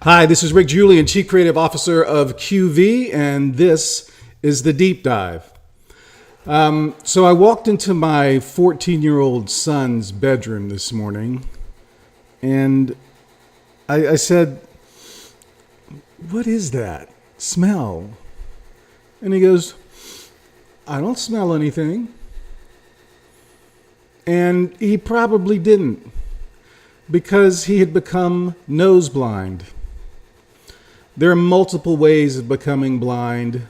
Hi, this is Rick Julian, Chief Creative Officer of QV, and this is the Deep Dive. So I walked into my 14-year-old son's bedroom this morning, and I said, "What is that smell?" And he goes, "I don't smell anything." And he probably didn't, because he had become nose blind. There are multiple ways of becoming blind.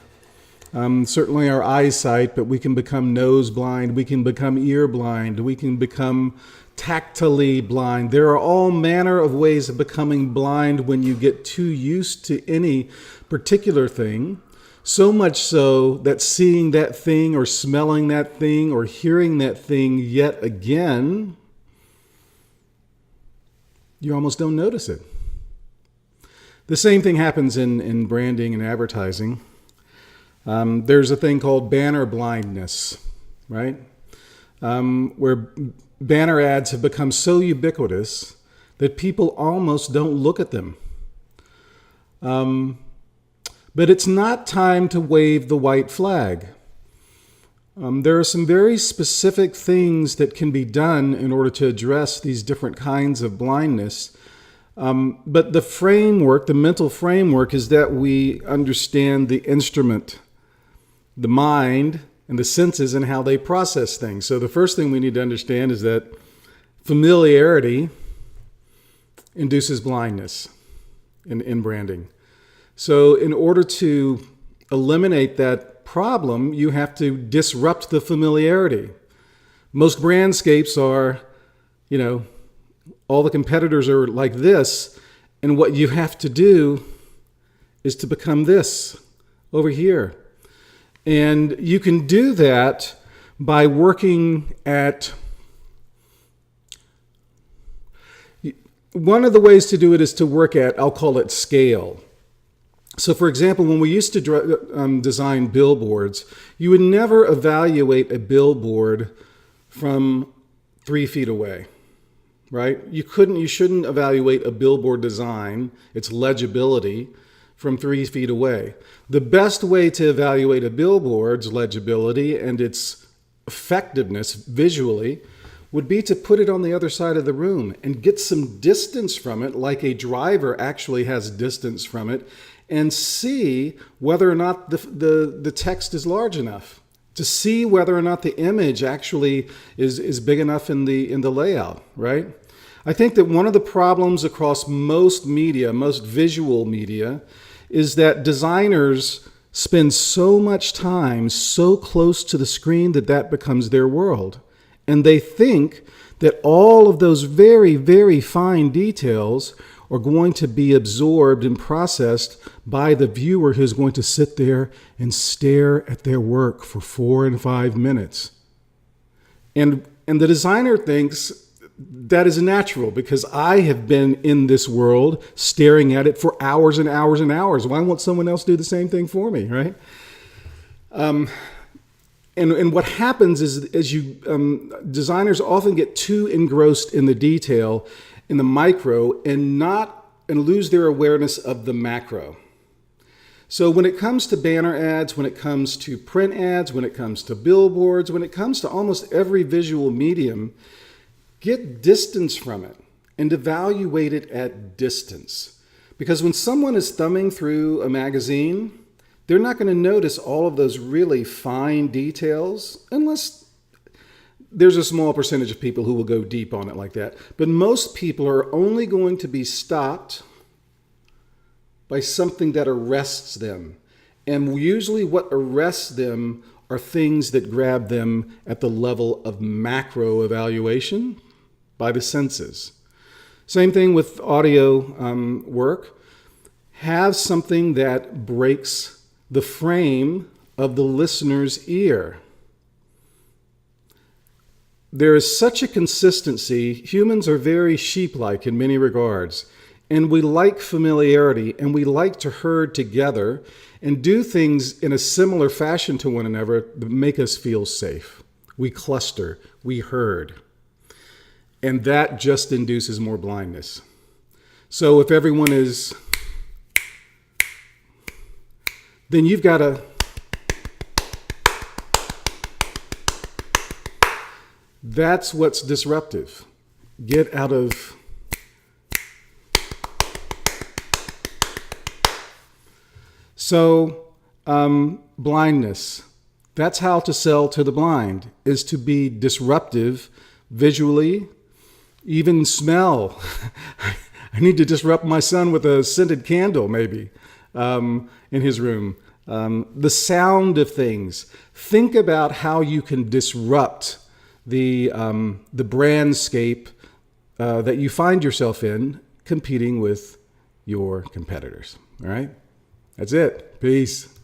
Certainly our eyesight, but we can become nose blind, we can become ear blind, we can become tactily blind. There are all manner of ways of becoming blind when you get too used to any particular thing. So much so that seeing that thing or smelling that thing or hearing that thing yet again, you almost don't notice it. The same thing happens in branding and advertising. There's a thing called banner blindness, right? Where banner ads have become so ubiquitous that people almost don't look at them. But it's not time to wave the white flag. There are some very specific things that can be done in order to address these different kinds of blindness. But the framework, the mental framework, is that we understand the instrument, the mind, and the senses and how they process things. So the first thing we need to understand is that familiarity induces blindness in branding. So in order to eliminate that problem, you have to disrupt the familiarity. Most brandscapes are, all the competitors are like this, and what you have to do is to become this over here. And you can do that by working at, one of the ways to do it is to work at, I'll call it scale. So for example, when we used to design billboards, you would never evaluate a billboard from 3 feet away. Right? You shouldn't evaluate a billboard design, its legibility, from 3 feet away. The best way to evaluate a billboard's legibility and its effectiveness visually would be to put it on the other side of the room and get some distance from it, like a driver actually has distance from it, and see whether or not the text is large enough, to see whether or not the image actually is big enough in the layout, right? I think that one of the problems across most media, most visual media, is that designers spend so much time so close to the screen that becomes their world. And they think that all of those very, very fine details are going to be absorbed and processed by the viewer who's going to sit there and stare at their work for 4 and 5 minutes. And the designer thinks that is natural, because I have been in this world staring at it for hours and hours and hours. Why won't someone else do the same thing for me, right? And what happens is designers often get too engrossed in the detail, in the micro, and lose their awareness of the macro. So when it comes to banner ads, when it comes to print ads, when it comes to billboards, when it comes to almost every visual medium, get distance from it and evaluate it at distance. Because when someone is thumbing through a magazine, they're not going to notice all of those really fine details unless there's a small percentage of people who will go deep on it like that. But most people are only going to be stopped by something that arrests them. And usually what arrests them are things that grab them at the level of macro evaluation by the senses. Same thing with audio work. Have something that breaks the frame of the listener's ear. There is such a consistency. Humans are very sheep-like in many regards, and we like familiarity, and we like to herd together and do things in a similar fashion to one another that make us feel safe. We cluster, we herd, and that just induces more blindness. So if everyone is then you've got to, that's what's disruptive. Get out of, so blindness. That's how to sell to the blind, is to be disruptive visually, even smell. I need to disrupt my son with a scented candle, maybe, in his room. The sound of things. Think about how you can disrupt the brandscape that you find yourself in competing with your competitors. All right? That's it. Peace.